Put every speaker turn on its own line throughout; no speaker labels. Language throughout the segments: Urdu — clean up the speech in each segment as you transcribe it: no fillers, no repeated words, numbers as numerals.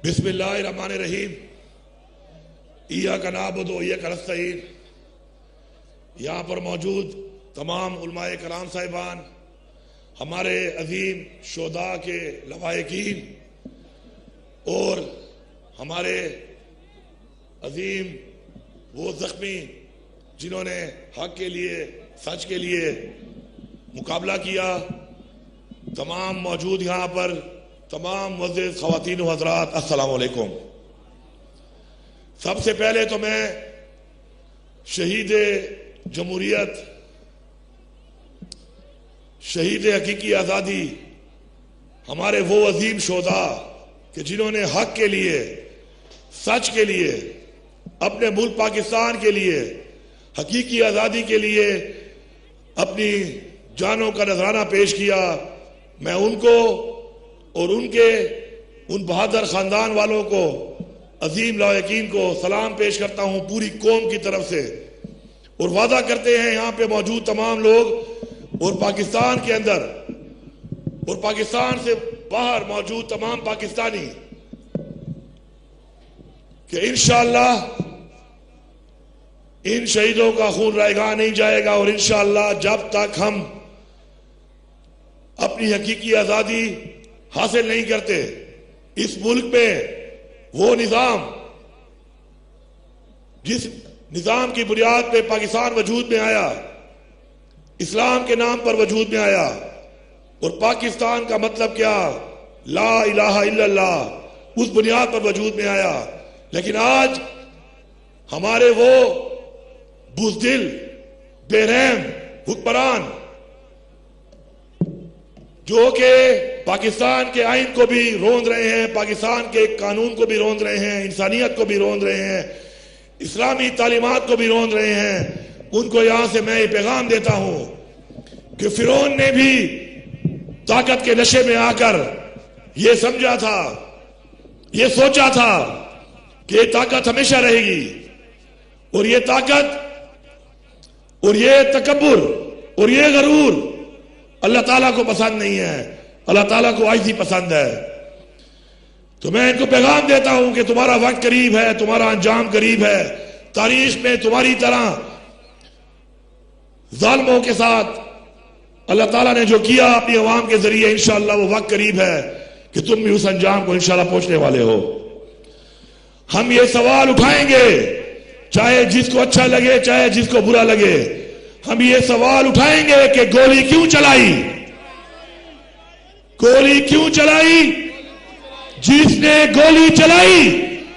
بسم اللہ الرحمن الرحیم ایاک نعبد و ایاک نستعین۔ یہاں پر موجود تمام علماء کرام صاحبان، ہمارے عظیم شہداء کے لواحقین اور ہمارے عظیم وہ زخمی جنہوں نے حق کے لیے، سچ کے لیے مقابلہ کیا، تمام موجود یہاں پر تمام معزز خواتین و حضرات، السلام علیکم۔ سب سے پہلے تو میں شہید جمہوریت، شہید حقیقی آزادی، ہمارے وہ عظیم شہداء کہ جنہوں نے حق کے لیے، سچ کے لیے، اپنے ملک پاکستان کے لیے، حقیقی آزادی کے لیے اپنی جانوں کا نذرانہ پیش کیا، میں ان کو اور ان بہادر خاندان والوں کو، عظیم لواحقین کو سلام پیش کرتا ہوں پوری قوم کی طرف سے، اور وعدہ کرتے ہیں یہاں پہ موجود تمام لوگ اور پاکستان کے اندر اور پاکستان سے باہر موجود تمام پاکستانی کہ انشاءاللہ ان شہیدوں کا خون رائیگاں نہیں جائے گا، اور انشاءاللہ جب تک ہم اپنی حقیقی آزادی حاصل نہیں کرتے، اس ملک میں وہ نظام جس نظام کی بنیاد پہ پاکستان وجود میں آیا، اسلام کے نام پر وجود میں آیا، اور پاکستان کا مطلب کیا، لا الہ الا اللہ، اس بنیاد پر وجود میں آیا، لیکن آج ہمارے وہ بزدل، بے رحم حکمران جو کہ پاکستان کے آئین کو بھی روند رہے ہیں، پاکستان کے قانون کو بھی روند رہے ہیں، انسانیت کو بھی روند رہے ہیں، اسلامی تعلیمات کو بھی روند رہے ہیں، ان کو یہاں سے میں یہ پیغام دیتا ہوں کہ فرعون نے بھی طاقت کے نشے میں آ کر یہ سمجھا تھا، یہ سوچا تھا کہ یہ طاقت ہمیشہ رہے گی، اور یہ طاقت اور یہ تکبر اور یہ غرور اللہ تعالیٰ کو پسند نہیں ہے، اللہ تعالیٰ کو عاجزی پسند ہے۔ تو میں ان کو پیغام دیتا ہوں کہ تمہارا وقت قریب ہے، تمہارا انجام قریب ہے، تاریخ میں تمہاری طرح ظالموں کے ساتھ اللہ تعالیٰ نے جو کیا اپنی عوام کے ذریعے، انشاءاللہ وہ وقت قریب ہے کہ تم بھی اس انجام کو انشاءاللہ پہنچنے والے ہو۔ ہم یہ سوال اٹھائیں گے، چاہے جس کو اچھا لگے چاہے جس کو برا لگے، ہم یہ سوال اٹھائیں گے کہ گولی کیوں چلائی، گولی کیوں چلائی، جس نے گولی چلائی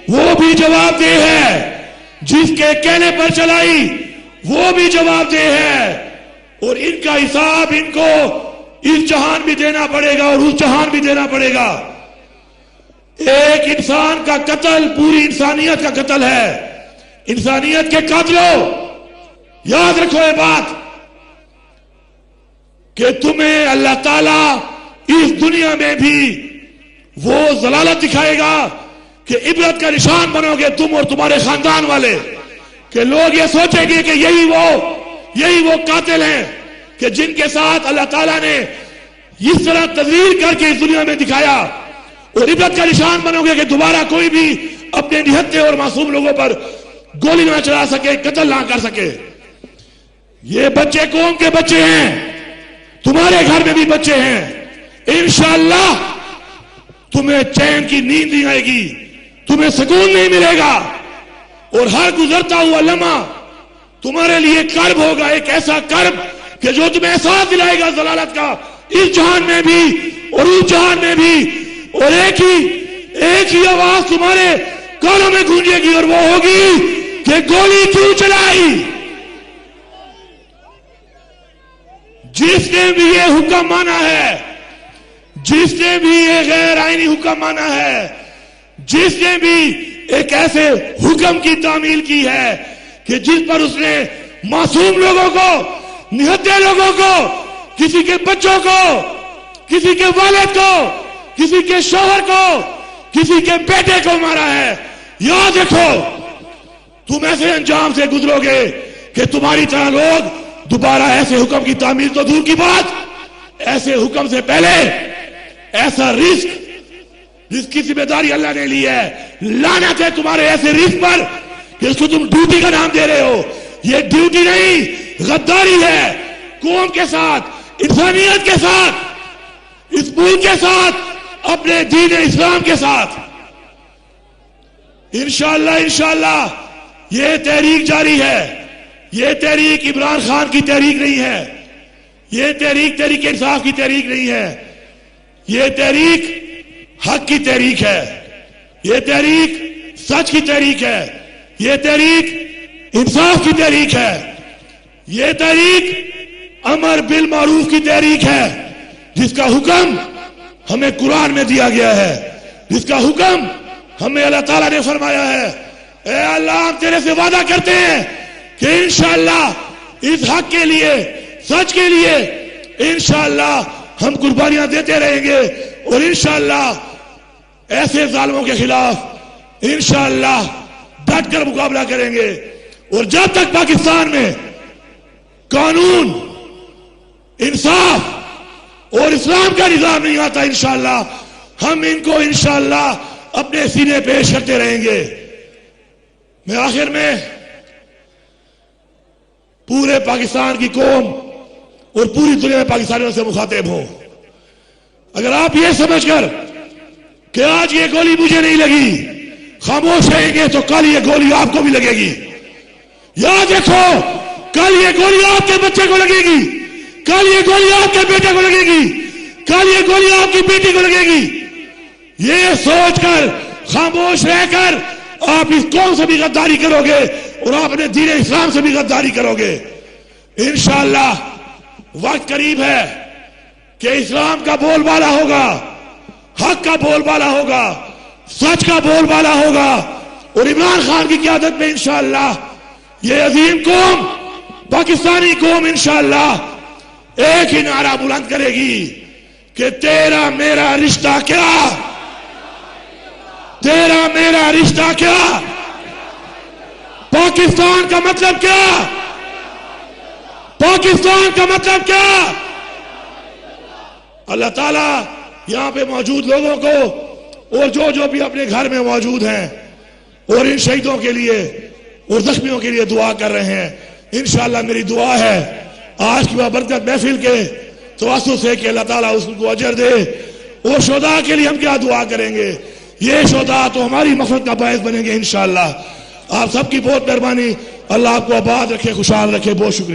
وہ بھی جواب دہ ہے، جس کے کہنے پر چلائی وہ بھی جواب دہ ہے، اور ان کا حساب ان کو اس جہان بھی دینا پڑے گا اور اس جہان بھی دینا پڑے گا۔ ایک انسان کا قتل پوری انسانیت کا قتل ہے، انسانیت کے قاتلوں یاد رکھو یہ بات کہ تمہیں اللہ تعالیٰ اس دنیا میں بھی وہ ضلالت دکھائے گا کہ عبرت کا نشان بنو گے تم اور تمہارے خاندان والے، کہ لوگ یہ سوچیں گے کہ یہی وہ قاتل ہیں کہ جن کے ساتھ اللہ تعالیٰ نے اس طرح تذلیل کر کے اس دنیا میں دکھایا، اور عبرت کا نشان بنو گے کہ دوبارہ کوئی بھی اپنے نہتے اور معصوم لوگوں پر گولی نہ چلا سکے، قتل نہ کر سکے۔ یہ بچے قوم کے بچے ہیں، تمہارے گھر میں بھی بچے ہیں، انشاءاللہ تمہیں چین کی نیند نہیں آئے گی، تمہیں سکون نہیں ملے گا، اور ہر گزرتا ہوا لمحہ تمہارے لیے کرب ہوگا، ایک ایسا کرب کہ جو تمہیں احساس دلائے گا ضلالت کا، اس جہان میں بھی اور اس جہان میں بھی، اور ایک ہی آواز تمہارے کانوں میں گونجے گی، اور وہ ہوگی کہ گولی کیوں چلائی۔ جس نے بھی یہ حکم مانا ہے، جس نے بھی یہ غیر آئینی حکم مانا ہے، جس نے بھی ایک ایسے حکم کی تعمیل کی ہے کہ جس پر اس نے معصوم لوگوں کو، نہتے لوگوں کو، کسی کے بچوں کو، کسی کے والد کو، کسی کے شوہر کو، کسی کے بیٹے کو مارا ہے، یاد رکھو تم ایسے انجام سے گزرو گے کہ تمہاری طرح لوگ دوبارہ ایسے حکم کی تعمیل تو دور کی بات، ایسے حکم سے پہلے ایسا رزق جس کی ذمہ داری اللہ نے لی ہے. لعنت ہے تمہارے ایسے رزق پر کہ اس کو تم ڈیوٹی کا نام دے رہے ہو. یہ ڈیوٹی نہیں، غداری ہے قوم کے ساتھ، انسانیت کے ساتھ، اس ملک کے ساتھ، اپنے دین اسلام کے ساتھ. انشاءاللہ یہ تحریک جاری ہے. یہ تحریک عمران خان کی تحریک نہیں ہے. یہ تحریک انصاف کی تحریک نہیں ہے. یہ تحریک حق کی تحریک ہے. یہ تحریک سچ کی تحریک ہے. یہ تحریک انصاف کی تحریک ہے. یہ تحریک امر بالمعروف کی تحریک ہے، جس کا حکم ہمیں قرآن میں دیا گیا ہے، جس کا حکم ہمیں اللہ تعالیٰ نے فرمایا ہے. اے اللہ، ہم تیرے سے وعدہ کرتے ہیں کہ انشاءاللہ اس حق کے لیے، سچ کے لیے انشاءاللہ ہم قربانیاں دیتے رہیں گے، اور انشاءاللہ ایسے ظالموں کے خلاف انشاءاللہ ڈٹ کر مقابلہ کریں گے. اور جب تک پاکستان میں قانون، انصاف اور اسلام کا نظام نہیں آتا، انشاءاللہ ہم ان کو انشاءاللہ اپنے سینے پیش کرتے رہیں گے. میں آخر میں پورے پاکستان کی قوم اور پوری دنیا میں پاکستانیوں سے مخاطب ہوں. اگر آپ یہ سمجھ کر کہ آج یہ گولی مجھے نہیں لگی خاموش رہیں گے تو کل یہ گولی آپ کو بھی لگے گی. یاد رکھو، کل یہ گولی آپ کے بچے کو لگے گی، کل یہ گولی آپ کے بیٹے کو لگے گی، کل یہ گولی آپ کی بیٹی کو لگے گی. یہ سوچ کر خاموش رہ کر آپ اس قوم سے بھی غداری کرو گے اور آپ اپنے دین اسلام سے بھی غداری کرو گے. انشاءاللہ وقت قریب ہے کہ اسلام کا بول بالا ہوگا، حق کا بول بالا ہوگا، سچ کا بول بالا ہوگا، اور عمران خان کی قیادت میں انشاءاللہ یہ عظیم قوم، پاکستانی قوم انشاءاللہ ایک ہی نعرہ بلند کرے گی کہ تیرا میرا رشتہ کیا، تیرا میرا رشتہ کیا، پاکستان کا مطلب کیا، پاکستان کا مطلب کیا. اللہ تعالیٰ یہاں پہ موجود لوگوں کو اور جو بھی اپنے گھر میں موجود ہیں اور ان شہیدوں کے لیے اور زخمیوں کے لیے دعا کر رہے ہیں. انشاءاللہ میری دعا ہے آج کی بابرکت محفل کے توسط سے کہ اللہ تعالیٰ اس کو اجر دے. اور شہداء کے لیے ہم کیا دعا کریں گے؟ یہ شہداء تو ہماری مغفرت کا باعث بنیں گے انشاءاللہ. آپ سب کی بہت مہربانی. اللہ آپ کو آباد رکھے، خوشحال رکھے. بہت شکریہ.